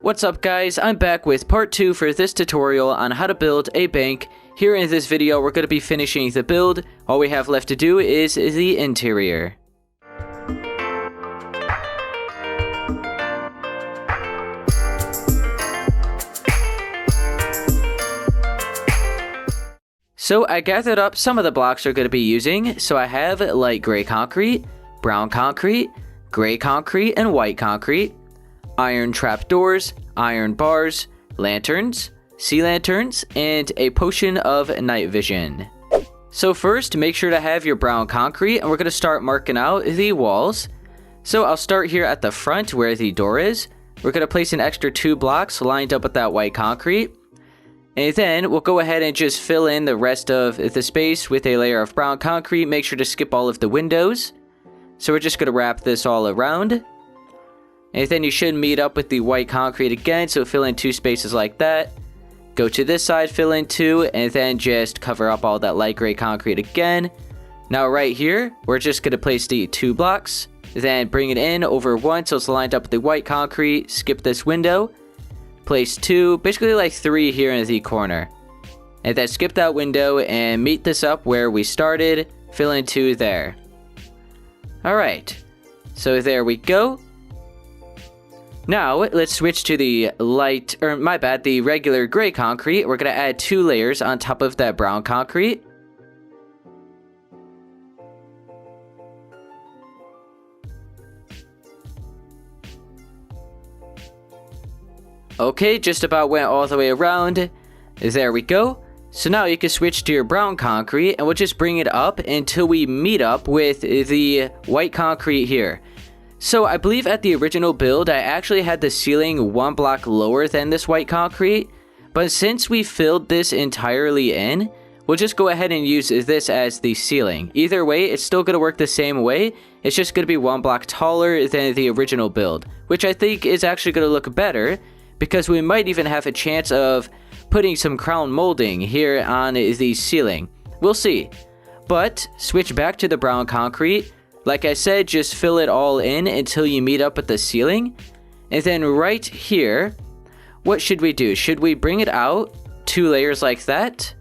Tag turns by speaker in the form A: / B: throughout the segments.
A: What's up guys, I'm back with part 2 for this tutorial on how to build a bank. Here in this video we're going to be finishing the build. All we have left to do is the interior. So I gathered up some of the blocks we're going to be using. So I have light gray concrete, brown concrete, gray concrete, and white concrete. Iron trapdoors, iron bars, lanterns, sea lanterns, and a potion of night vision. So first, make sure to have your brown concrete, and we're going to start marking out the walls. So I'll start here at the front where the door is. We're going to place an extra 2 blocks lined up with that white concrete. And then we'll go ahead and just fill in the rest of the space with a layer of brown concrete. Make sure to skip all of the windows. So we're just going to wrap this all around. And then you should meet up with the white concrete again, so fill in 2 spaces like that. Go to this side, fill in 2, and then just cover up all that light gray concrete again. Now right here, we're just going to place the 2 blocks. Then bring it in over 1 so it's lined up with the white concrete. Skip this window. Place 2, basically like 3 here in the corner. And then skip that window and meet this up where we started. Fill in 2 there. Alright, so there we go. Now, let's switch to the the regular gray concrete. We're going to add 2 layers on top of that brown concrete. Okay, just about went all the way around. There we go. So now you can switch to your brown concrete, and we'll just bring it up until we meet up with the white concrete here. So I believe at the original build, I actually had the ceiling 1 block lower than this white concrete. But since we filled this entirely in, we'll just go ahead and use this as the ceiling. Either way, it's still going to work the same way. It's just going to be 1 block taller than the original build, which I think is actually going to look better because we might even have a chance of putting some crown molding here on the ceiling. We'll see. But switch back to the brown concrete. Like I said, just fill it all in until you meet up with the ceiling. And then right here, what should we do? Should we bring it out 2 layers like that?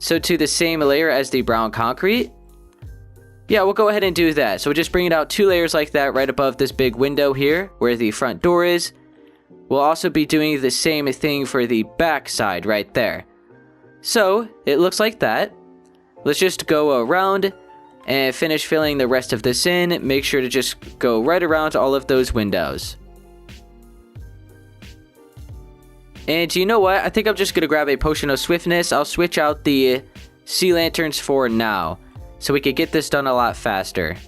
A: So to the same layer as the brown concrete? Yeah, we'll go ahead and do that. So we'll just bring it out 2 layers like that right above this big window here where the front door is. We'll also be doing the same thing for the back side right there. So it looks like that. Let's just go around and finish filling the rest of this in. Make sure to just go right around all of those windows. And you know what? I think I'm just going to grab a potion of swiftness. I'll switch out the sea lanterns for now, so we could get this done a lot faster.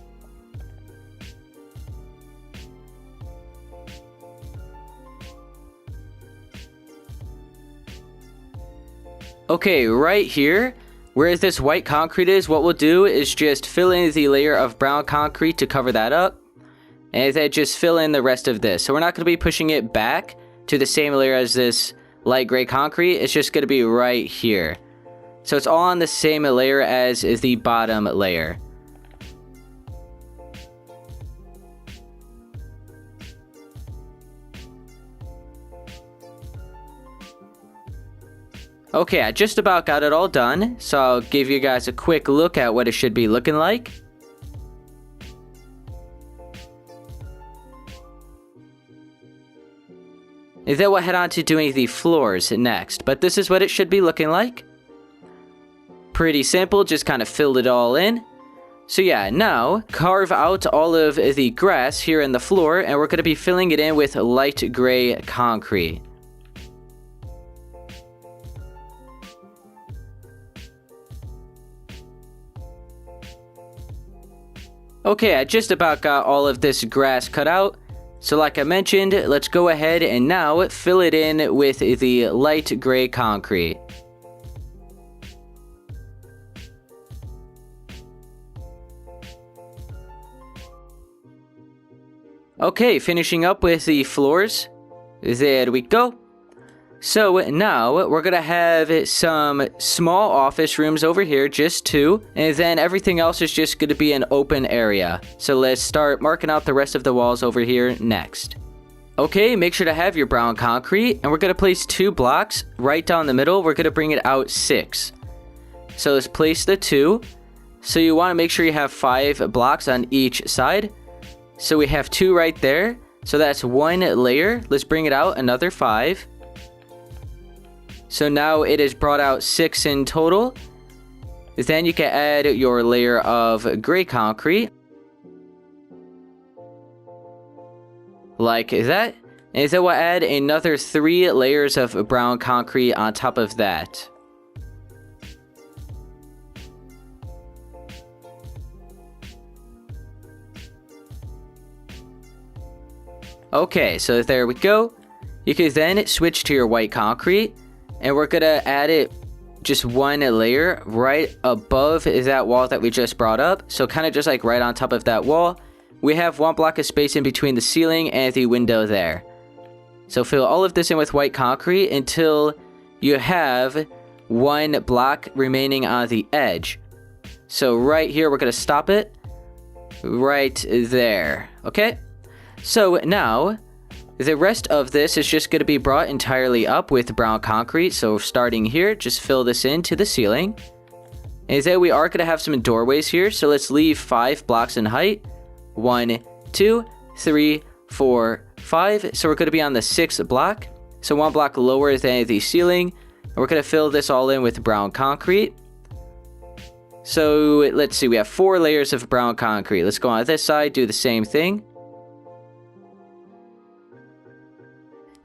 A: Okay, right here, where this white concrete is, what we'll do is just fill in the layer of brown concrete to cover that up. And then just fill in the rest of this. So we're not going to be pushing it back to the same layer as this light gray concrete. It's just going to be right here. So it's all on the same layer as the bottom layer. Okay, I just about got it all done, so I'll give you guys a quick look at what it should be looking like. And then we'll head on to doing the floors next, but this is what it should be looking like. Pretty simple, just kind of filled it all in. So yeah, now carve out all of the grass here in the floor, and we're going to be filling it in with light gray concrete. Okay, I just about got all of this grass cut out. So like I mentioned, let's go ahead and now fill it in with the light gray concrete. Okay, finishing up with the floors. There we go. So now we're going to have some small office rooms over here, just 2, and then everything else is just going to be an open area. So let's start marking out the rest of the walls over here next. Okay, make sure to have your brown concrete, and we're going to place 2 blocks right down the middle. We're going to bring it out 6. So let's place the 2. So you want to make sure you have 5 blocks on each side. So we have 2 right there. So that's 1 layer. Let's bring it out another 5. So now it is brought out 6 in total. Then you can add your layer of gray concrete. Like that. And then we'll add another 3 layers of brown concrete on top of that. Okay, so there we go. You can then switch to your white concrete, and we're gonna add it just 1 layer right above that wall that we just brought up. So kind of just like right on top of that wall. We have 1 block of space in between the ceiling and the window there. So fill all of this in with white concrete until you have 1 block remaining on the edge. So right here, we're going to stop it right there. Okay? So now, the rest of this is just going to be brought entirely up with brown concrete. So starting here, just fill this into the ceiling. And then we are going to have some doorways here. So let's leave 5 blocks in height. 1, 2, 3, 4, 5. So we're going to be on the 6th block. So 1 block lower than the ceiling. And we're going to fill this all in with brown concrete. So let's see, we have 4 layers of brown concrete. Let's go on this side, do the same thing.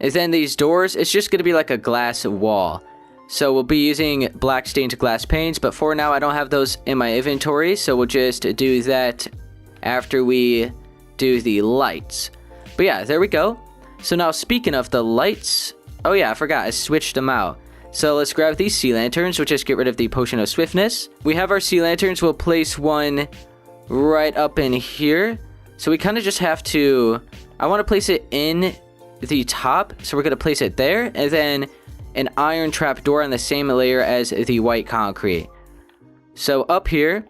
A: And then these doors, it's just going to be like a glass wall. So we'll be using black stained glass panes, but for now I don't have those in my inventory. So we'll just do that after we do the lights. But yeah, there we go. So now speaking of the lights, oh yeah, I forgot, I switched them out. So let's grab these sea lanterns. We'll just get rid of the potion of swiftness. We have our sea lanterns. We'll place 1 right up in here. So we kind of just have to, I want to place it in the top. So we're going to place it there, and then an iron trap door on the same layer as the white concrete. So up here,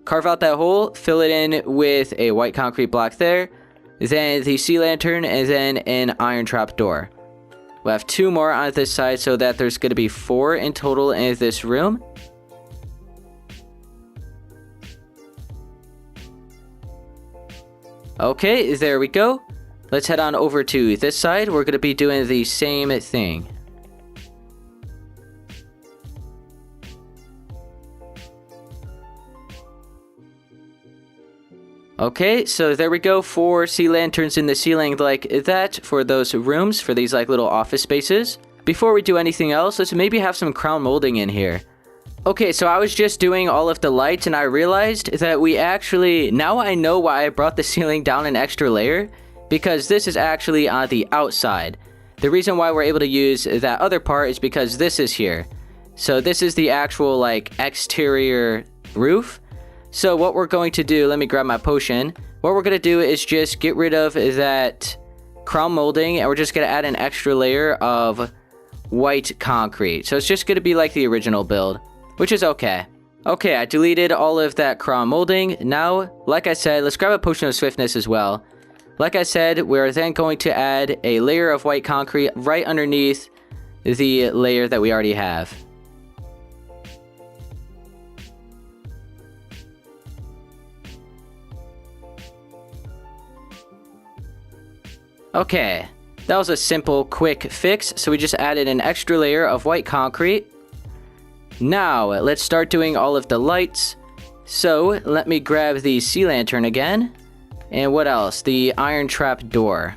A: carve out that hole, fill it in with a white concrete block there, then the sea lantern, and then an iron trap door. We'll have 2 more on this side, so that there's going to be 4 in total in this room. Okay, there we go. Let's head on over to this side. We're going to be doing the same thing. Okay, so there we go, 4 sea lanterns in the ceiling like that for those rooms, for these like little office spaces. Before we do anything else, let's maybe have some crown molding in here. Okay, so I was just doing all of the lights and I realized that we actually, now I know why I brought the ceiling down an extra layer, because this is actually on the outside. The reason why we're able to use that other part is because this is here. So this is the actual like exterior roof. So what we're going to do, let me grab my potion. What we're going to do is just get rid of that crown molding, and we're just going to add an extra layer of white concrete. So it's just going to be like the original build, which is okay. Okay, I deleted all of that crown molding. Now, like I said, let's grab a potion of swiftness as well. Like I said, we're then going to add a layer of white concrete right underneath the layer that we already have. Okay, that was a simple, quick fix. So we just added an extra layer of white concrete. Now, let's start doing all of the lights. So, let me grab the sea lantern again. And what else? The iron trap door.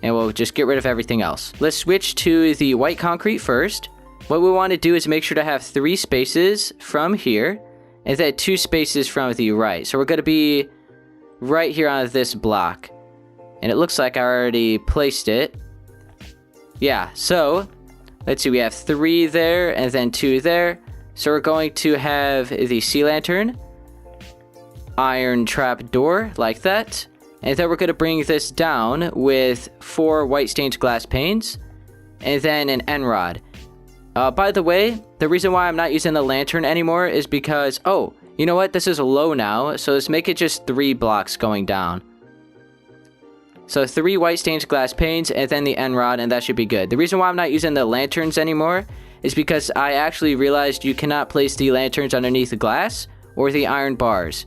A: And we'll just get rid of everything else. Let's switch to the white concrete first. What we want to do is make sure to have 3 spaces from here, and then 2 spaces from the right. So we're going to be right here on this block. And it looks like I already placed it. Yeah, so let's see, we have 3 there and then 2 there. So we're going to have the sea lantern, iron trap door like that. And then we're going to bring this down with 4 white stained glass panes and then an end rod. By the way, the reason why I'm not using the lantern anymore is because, oh, you know what? This is low now, so let's make it just 3 blocks going down. So 3 white stained glass panes and then the end rod, and that should be good. The reason why I'm not using the lanterns anymore is because I actually realized you cannot place the lanterns underneath the glass or the iron bars.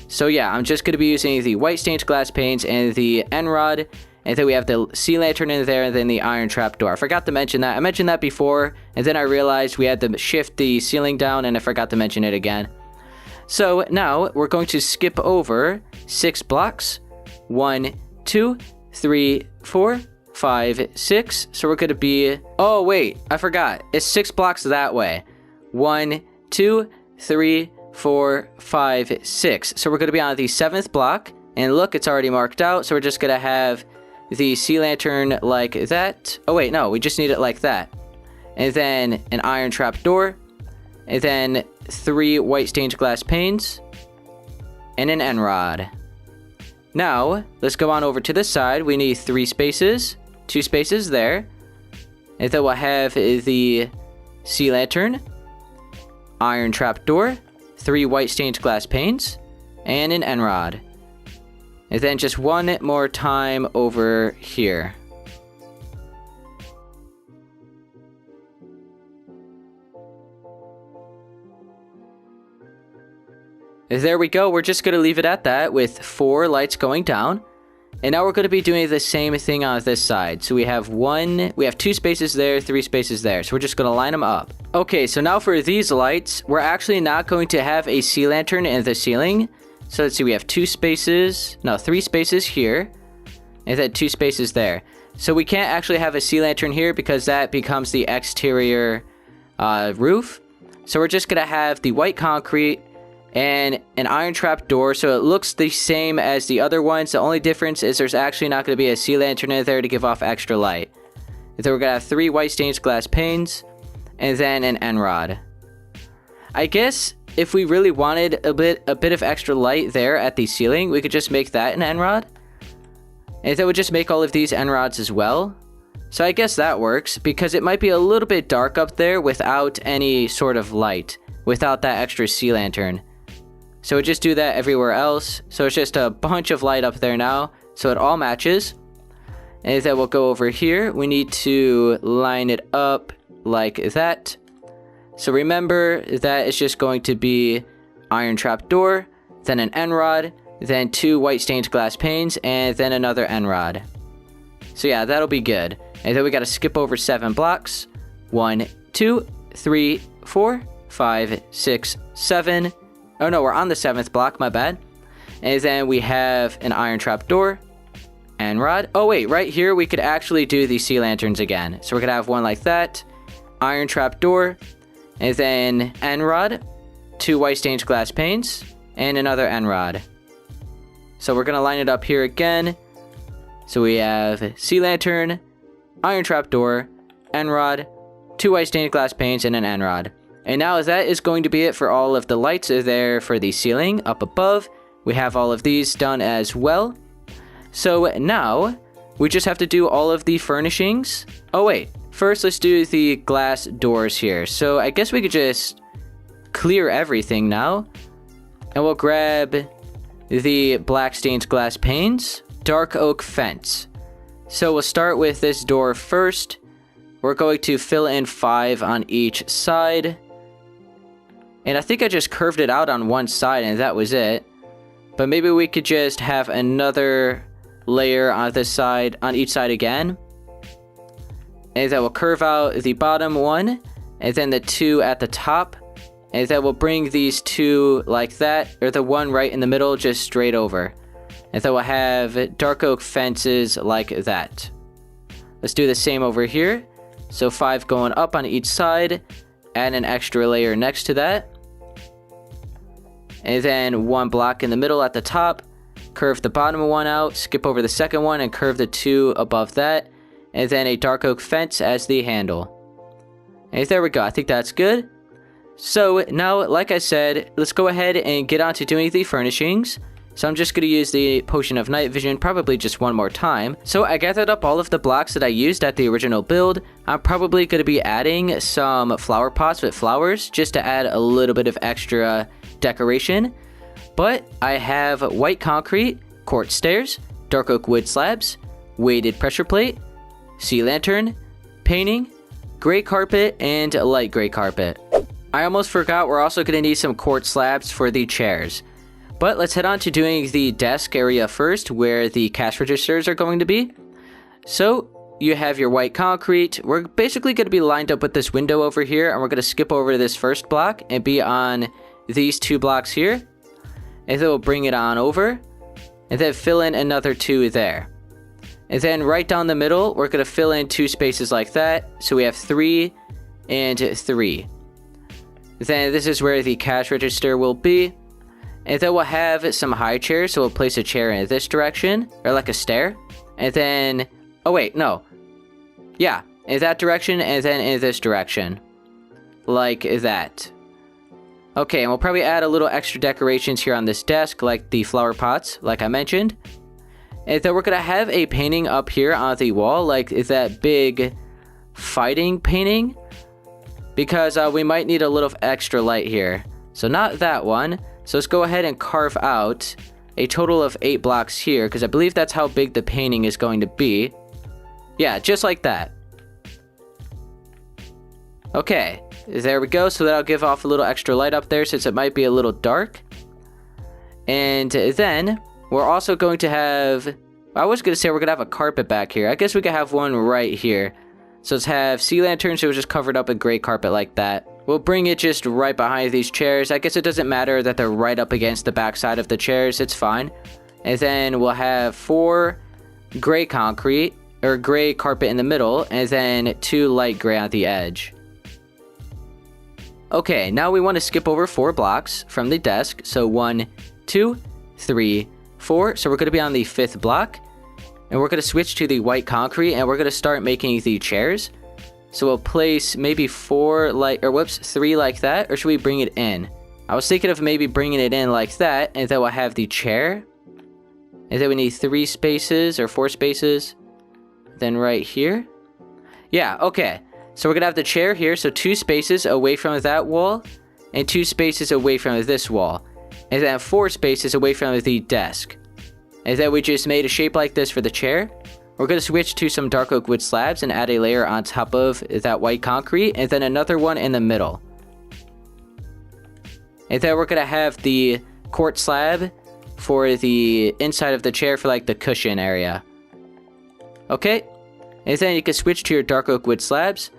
A: So yeah, I'm just going to be using the white stained glass panes and the end rod, and then we have the sea lantern in there, and then the iron trapdoor. I forgot to mention that. I mentioned that before, and then I realized we had to shift the ceiling down, and I forgot to mention it again. So now we're going to skip over 6 blocks. 1, 2, 3, 4, 5, 6. So we're going to be... Oh, wait. I forgot. It's 6 blocks that way. 1, 2, 3, 4, 5, 6. So we're going to be on the 7th block. And look, it's already marked out. So we're just going to have the sea lantern like that. Oh, wait. No, we just need it like that. And then an iron trap door. And then 3 white stained glass panes. And an end rod. Now, let's go on over to this side. We need 3 spaces, 2 spaces there. And then we'll have the sea lantern, iron trapdoor, 3 white stained glass panes, and an end rod. And then just one more time over here. There we go. We're just going to leave it at that with 4 lights going down. And now we're going to be doing the same thing on this side. So we have 2 spaces there, 3 spaces there. So we're just going to line them up. Okay, so now for these lights, we're actually not going to have a sea lantern in the ceiling. So let's see, we have 3 spaces here. And then 2 spaces there. So we can't actually have a sea lantern here because that becomes the exterior roof. So we're just going to have the white concrete and an iron trap door, so it looks the same as the other ones. The only difference is there's actually not going to be a sea lantern in there to give off extra light. And then we're going to have 3 white stained glass panes, and then an end rod. I guess if we really wanted a bit of extra light there at the ceiling, we could just make that an end rod. And that would just make all of these end rods as well. So I guess that works, because it might be a little bit dark up there without any sort of light, without that extra sea lantern. So we just do that everywhere else. So it's just a bunch of light up there now. So it all matches. And then we'll go over here. We need to line it up like that. So remember that it's just going to be iron trap door, then an end rod, then 2 white stained glass panes, and then another end rod. So yeah, that'll be good. And then we got to skip over 7 blocks. 1, 2, 3, 4, 5, 6, 7. Oh no, we're on the 7th block, my bad. And then we have an iron trap door, end rod. Oh wait, right here we could actually do the sea lanterns again. So we're gonna have one like that, iron trap door, and then end rod, 2 white stained glass panes, and another end rod. So we're gonna line it up here again. So we have sea lantern, iron trap door, end rod, 2 white stained glass panes, and an end rod. And now that is going to be it for all of the lights there for the ceiling up above. We have all of these done as well. So now we just have to do all of the furnishings. Oh wait, first let's do the glass doors here. So I guess we could just clear everything now. And we'll grab the black stained glass panes, dark oak fence. So we'll start with this door first. We're going to fill in 5 on each side. And I think I just curved it out on one side and that was it. But maybe we could just have another layer on this side, on each side again. And then we'll curve out the bottom one, and then the 2 at the top. And then we'll bring these 2 like that, or the one right in the middle just straight over. And then we'll have dark oak fences like that. Let's do the same over here. So 5 going up on each side, add an extra layer next to that. And then 1 block in the middle at the top, curve the bottom one out, skip over the second one, and curve the 2 above that. And then a dark oak fence as the handle. And there we go, I think that's good. So now, like I said, let's go ahead and get on to doing the furnishings. So I'm just going to use the potion of night vision probably just one more time. So I gathered up all of the blocks that I used at the original build. I'm probably going to be adding some flower pots with flowers just to add a little bit of extra decoration. But I have white concrete, quartz stairs, dark oak wood slabs, weighted pressure plate, sea lantern, painting, gray carpet, and light gray carpet. I almost forgot we're also going to need some quartz slabs for the chairs. But let's head on to doing the desk area first, where the cash registers are going to be. So you have your white concrete. We're basically going to be lined up with this window over here, and we're going to skip over this first block and be on these 2 blocks here. And then we'll bring it on over, and then fill in another 2 there. And then right down the middle, we're going to fill in 2 spaces like that. So we have 3 and 3. Then this is where the cash register will be. And then we'll have some high chairs. So we'll place a chair in this direction, or like a stair. And then, oh wait, no. Yeah, in that direction, and then in this direction. Like that. Okay, and we'll probably add a little extra decorations here on this desk, like the flower pots, like I mentioned. And then we're going to have a painting up here on the wall, like that big fighting painting. Because we might need a little extra light here. So not that one. So let's go ahead and carve out a total of 8 blocks here, because I believe that's how big the painting is going to be. Yeah, just like that. Okay, there we go. So that'll give off a little extra light up there since it might be a little dark. And then we're also going to have, I was going to say we're going to have a carpet back here. I guess we could have one right here. So let's have sea lanterns, so it's just covered up with gray carpet like that. We'll bring it just right behind these chairs. I guess it doesn't matter that they're right up against the back side of the chairs. It's fine. And then we'll have 4 gray concrete, or gray carpet in the middle, and then 2 light gray at the edge. Okay, now we want to skip over 4 blocks from the desk. So 1, 2, 3, 4. So we're going to be on the 5th block. And we're going to switch to the white concrete, and we're going to start making the chairs. So we'll place maybe 3 like that, or should we bring it in? I was thinking of maybe bringing it in like that, and then we'll have the chair. And then we need 3 spaces, or 4 spaces. Then right here. Yeah, okay. So we're going to have the chair here, so 2 spaces away from that wall, and 2 spaces away from this wall. And then 4 spaces away from the desk. And then we just made a shape like this for the chair. We're going to switch to some dark oak wood slabs and add a layer on top of that white concrete, and then another one in the middle. And then we're going to have the quartz slab for the inside of the chair for like the cushion area. Okay. And then you can switch to your dark oak wood slabs.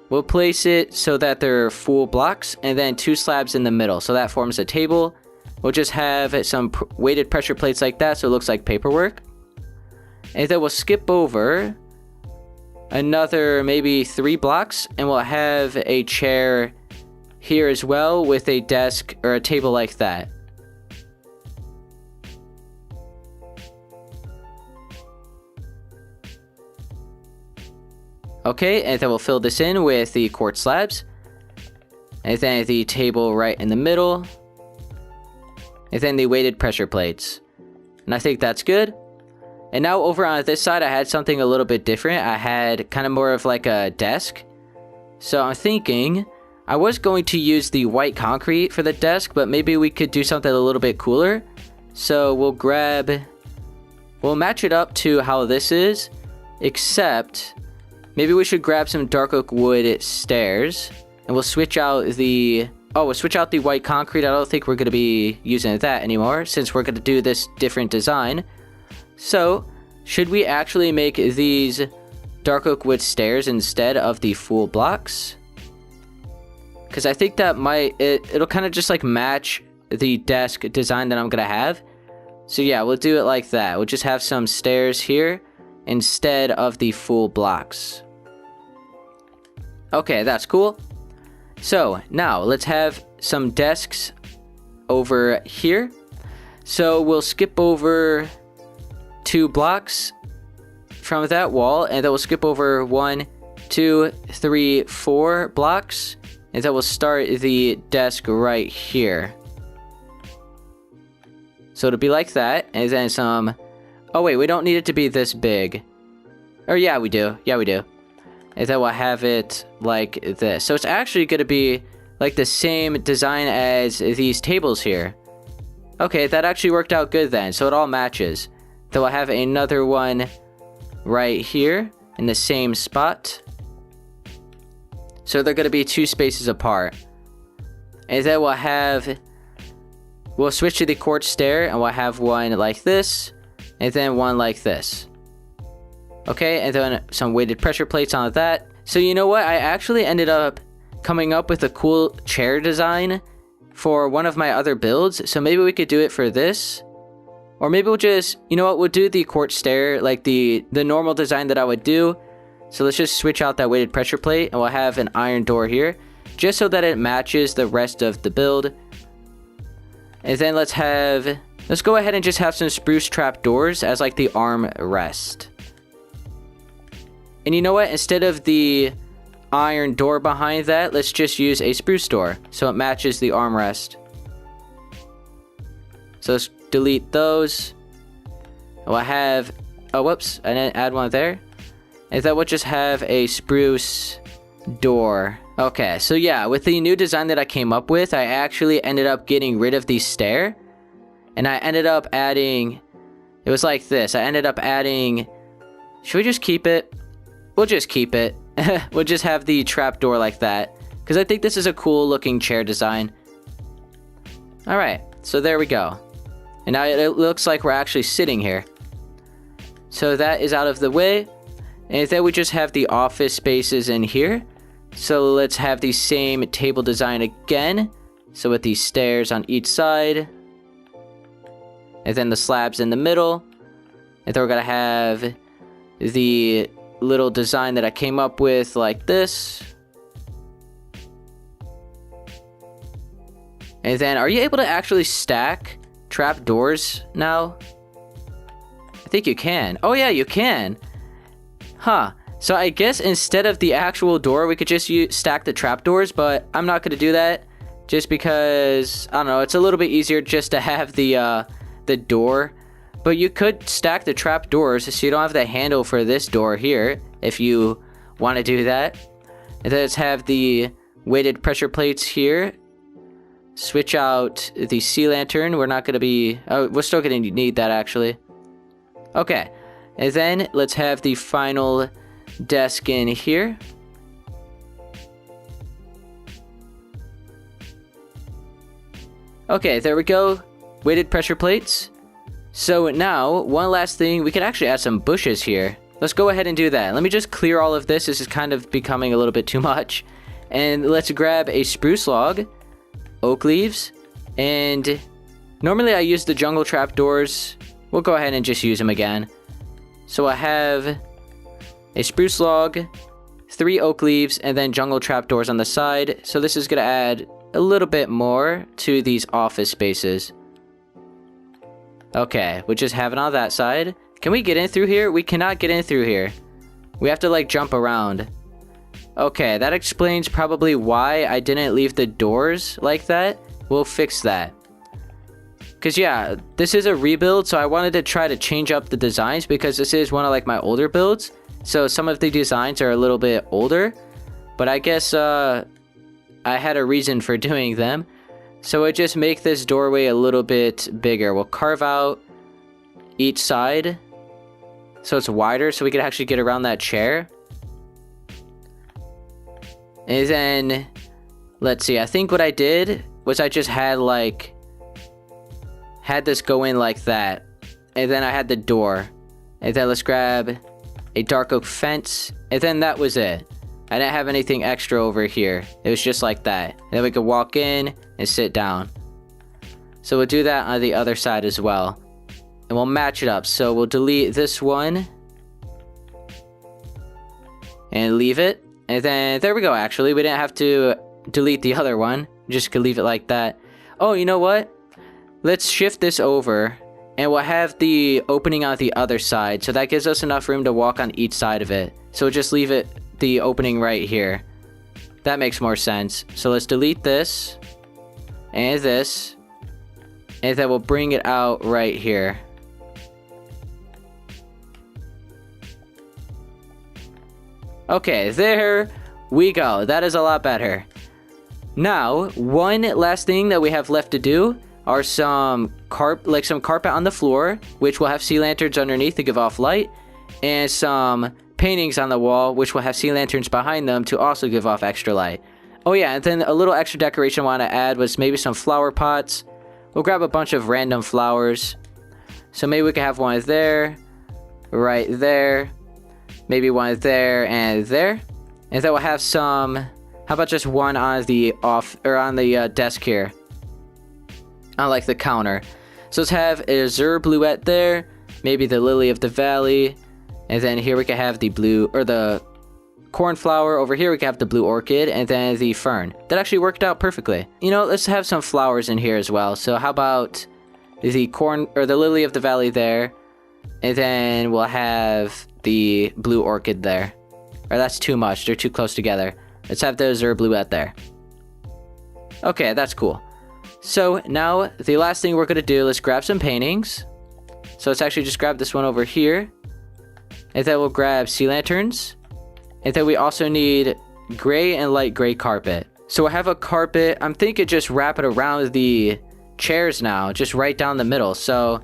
A: We'll place it so that they're full blocks, and then 2 slabs in the middle. So that forms a table. We'll just have some weighted pressure plates like that, so it looks like paperwork. And then we'll skip over another maybe 3 blocks, and we'll have a chair here as well with a desk or a table like that. Okay, and then we'll fill this in with the quartz slabs. And then the table right in the middle. And then the weighted pressure plates. And I think that's good. And now over on this side, I had something a little bit different. I had kind of more of like a desk. So I'm thinking I was going to use the white concrete for the desk, but maybe we could do something a little bit cooler. So we'll match it up to how this is, except maybe we should grab some dark oak wood stairs, and we'll switch out the white concrete. I don't think we're going to be using that anymore, since we're going to do this different design. So, should we actually make these dark oak wood stairs instead of the full blocks? Because I think that it'll kind of just like match the desk design that I'm going to have. So yeah, we'll do it like that. We'll just have some stairs here instead of the full blocks. Okay, that's cool. So now let's have some desks over here. So we'll skip over 2 blocks from that wall, and then we'll skip over 1, 2, 3, 4 blocks, and then we'll start the desk right here. So it'll be like that, and then some... Oh wait, we don't need it to be this big. Or yeah, we do. Yeah, we do. And then we'll have it like this. So it's actually going to be like the same design as these tables here. Okay, that actually worked out good then. So it all matches. Then we'll have another one right here in the same spot. So they're going to be 2 spaces apart. And then we'll switch to the quartz stair, and we'll have one like this, and then one like this. Okay, and then some weighted pressure plates on that. So you know what? I actually ended up coming up with a cool chair design for one of my other builds. So maybe we could do it for this. Or maybe we'll just, you know what? We'll do the quartz stair, like the normal design that I would do. So let's just switch out that weighted pressure plate, and we'll have an iron door here, just so that it matches the rest of the build. And then let's go ahead and just have some spruce trap doors as like the arm rest. And you know what? Instead of the iron door behind that, let's just use a spruce door so it matches the armrest. So let's delete those. We'll have, oh whoops, I didn't add one there. And then we'll just have a spruce door. Okay, so yeah, with the new design that I came up with, I actually ended up getting rid of the stair. And I ended up adding, it was like this. I ended up adding, should we just keep it? We'll just keep it. We'll just have the trapdoor like that, because I think this is a cool looking chair design. Alright, so there we go. And now it looks like we're actually sitting here. So that is out of the way. And then we just have the office spaces in here. So let's have the same table design again. So with these stairs on each side. And then the slabs in the middle. And then we're going to have the little design that I came up with like this. And then are you able to actually stack trap doors now? I think you can. Oh yeah, you can. Huh. So I guess instead of the actual door, we could just stack the trap doors, but I'm not going to do that just because, I don't know, it's a little bit easier just to have the door. But you could stack the trap doors so you don't have the handle for this door here if you want to do that. And then let's have the weighted pressure plates here. Switch out the sea lantern. We're not going to be... Oh, we're still going to need that actually. Okay. And then let's have the final desk in here. Okay, there we go. Weighted pressure plates. So now, one last thing, we could actually add some bushes here. Let's go ahead and do that. Let me just clear all of this. This is kind of becoming a little bit too much. And let's grab a spruce log, oak leaves, and normally I use the jungle trap doors. We'll go ahead and just use them again. So I have a spruce log, 3 oak leaves, and then jungle trap doors on the side. So this is going to add a little bit more to these office spaces. Okay, we'll just have it on that side. Can we get in through here? We cannot get in through here. We have to like jump around. Okay, that explains probably why I didn't leave the doors like that. We'll fix that. Because yeah, this is a rebuild, so I wanted to try to change up the designs because this is one of like my older builds. So some of the designs are a little bit older. But I guess I had a reason for doing them. So we'll just make this doorway a little bit bigger. We'll carve out each side so it's wider so we can actually get around that chair. And then, let's see, I think what I did was I just had this go in like that. And then I had the door. And then let's grab a dark oak fence. And then that was it. I didn't have anything extra over here. It was just like that. And then we could walk in and sit down. So we'll do that on the other side as well. And we'll match it up. So we'll delete this one. And leave it. And then there we go actually. We didn't have to delete the other one. We just could leave it like that. Oh, you know what? Let's shift this over. And we'll have the opening on the other side. So that gives us enough room to walk on each side of it. So we'll just leave it the opening right here. That makes more sense. So let's delete this and this, and then we'll bring it out right here. Okay, there we go. That is a lot better. Now, one last thing that we have left to do, are some carpet on the floor, which will have sea lanterns underneath to give off light, and some paintings on the wall, which will have sea lanterns behind them to also give off extra light. Oh yeah, and then a little extra decoration I want to add was maybe some flower pots. We'll grab a bunch of random flowers. So maybe we could have one there, right there, maybe one there and there. And then we'll have some, how about just one on the desk here, on like the counter. So let's have a azure bluette there, maybe the lily of the valley, and then here we can have the blue, or the cornflower. Over here we can have the blue orchid, and then the fern. That actually worked out perfectly. You know, let's have some flowers in here as well. So how about the the lily of the valley there, and then we'll have the blue orchid there. Or that's too much, they're too close together. Let's have the azure bluette there. Okay, that's cool. So now the last thing we're gonna do, let's grab some paintings. So let's actually just grab this one over here, and then we'll grab sea lanterns, and then we also need gray and light gray carpet. So we'll have a carpet, I'm thinking just wrap it around the chairs now, just right down the middle. So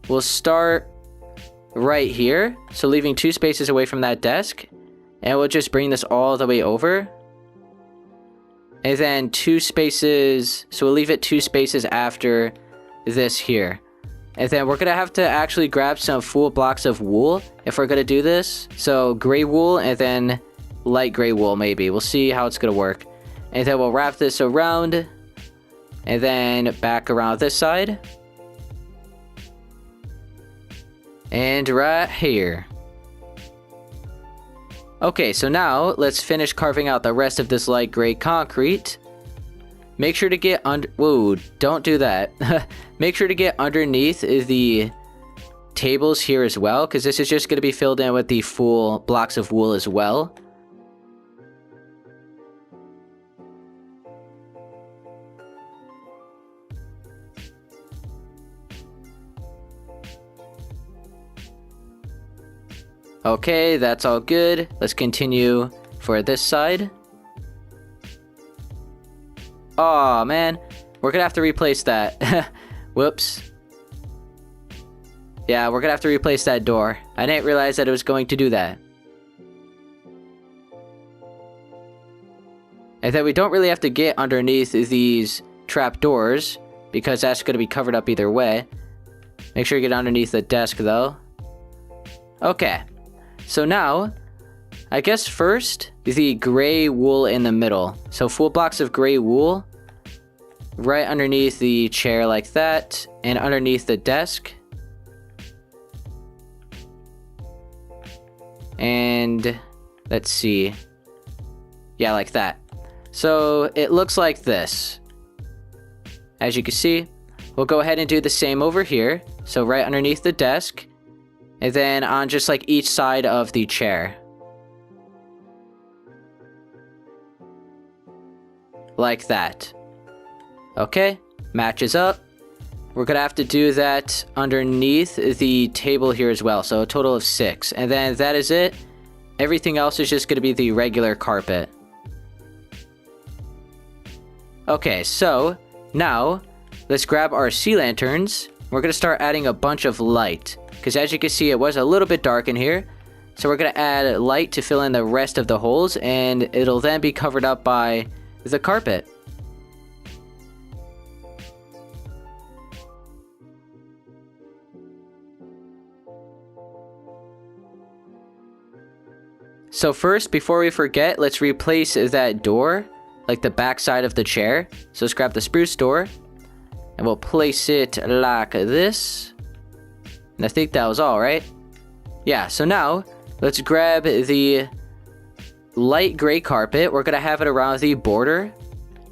A: we'll start right here, so leaving 2 spaces away from that desk, and we'll just bring this all the way over, and then 2 spaces, so we'll leave it 2 spaces after this here. And then we're gonna have to actually grab some full blocks of wool if we're gonna do this. So gray wool and then light gray wool maybe. We'll see how it's gonna work. And then we'll wrap this around, and then back around this side. And right here. Okay, so now let's finish carving out the rest of this light gray concrete. Make sure to get under... Whoa, don't do that. Make sure to get underneath the tables here as well, because this is just going to be filled in with the full blocks of wool as well. Okay, that's all good. Let's continue for this side. Oh man, we're gonna have to replace that. Whoops. Yeah, we're gonna have to replace that door. I didn't realize that it was going to do that. And then we don't really have to get underneath these trap doors, because that's gonna be covered up either way. Make sure you get underneath the desk though. Okay. So now, I guess first, the gray wool in the middle. So full blocks of gray wool right underneath the chair like that, and underneath the desk. And let's see. Yeah, like that. So it looks like this. As you can see, we'll go ahead and do the same over here. So right underneath the desk, and then on just like each side of the chair. Like that. Okay, matches up. We're gonna have to do that underneath the table here as well, so a total of 6. And then that is it. Everything else is just gonna be the regular carpet. Okay, so now let's grab our sea lanterns. We're gonna start adding a bunch of light, because as you can see, it was a little bit dark in here. So we're gonna add light to fill in the rest of the holes, and it'll then be covered up by the carpet. So first, before we forget, let's replace that door, like the back side of the chair. So let's grab the spruce door, and we'll place it like this. And I think that was all, right? Yeah, so now, let's grab the light gray carpet. We're gonna have it around the border,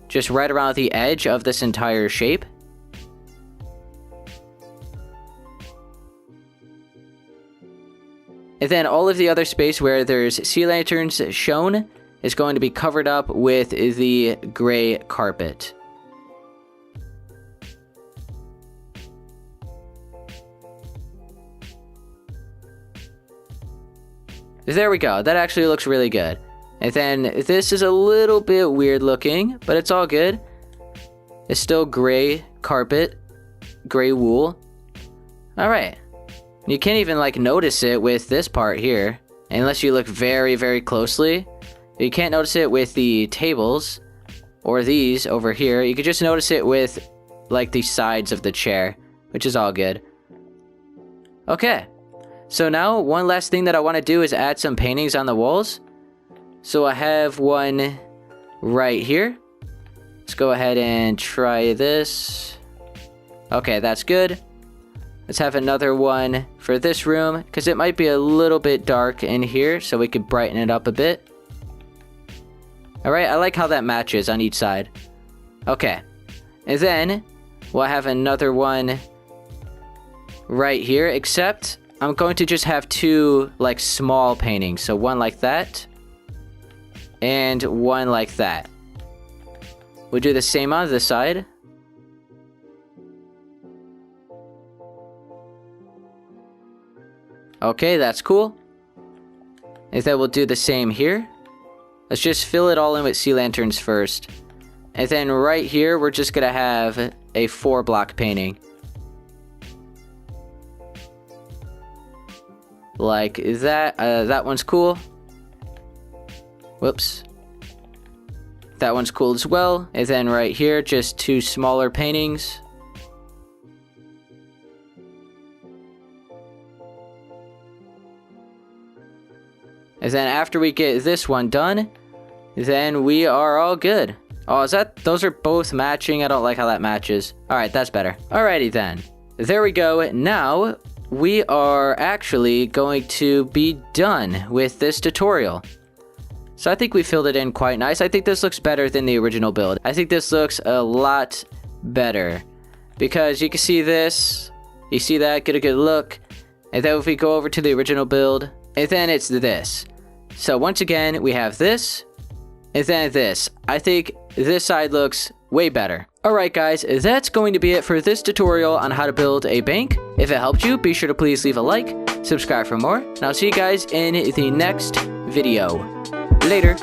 A: just right around the edge of this entire shape. And then all of the other space where there's sea lanterns shown is going to be covered up with the gray carpet. There we go. That actually looks really good. And then this is a little bit weird looking, but it's all good. It's still gray carpet. gray wool. Alright. You can't even like notice it with this part here. Unless you look very, very closely. You can't notice it with the tables. Or these over here. You can just notice it with like the sides of the chair. Which is all good. Okay. So now one last thing that I want to do is add some paintings on the walls. So I have one right here. Let's go ahead and try this. Okay, that's good. Let's have another one for this room, because it might be a little bit dark in here, so we could brighten it up a bit. Alright, I like how that matches on each side. Okay. And then, we'll have another one right here, except I'm going to just have two, like, small paintings. So one like that, and one like that. We'll do the same on this side. Okay, that's cool. And then we'll do the same here. Let's just fill it all in with sea lanterns first. And then right here, we're just gonna have a 4-block painting. Like that. That one's cool. Whoops. That one's cool as well. And then right here, just 2 smaller paintings. And then after we get this one done, then we are all good. Oh, those are both matching? I don't like how that matches. Alright, that's better. Alrighty then. There we go. Now, we are actually going to be done with this tutorial. So I think we filled it in quite nice. I think this looks better than the original build. I think this looks a lot better. Because you can see this. You see that? Get a good look. And then if we go over to the original build, and then it's this. So once again, we have this, and then this. I think this side looks way better. Alright guys, that's going to be it for this tutorial on how to build a bank. If it helped you, be sure to please leave a like, subscribe for more, and I'll see you guys in the next video. Later.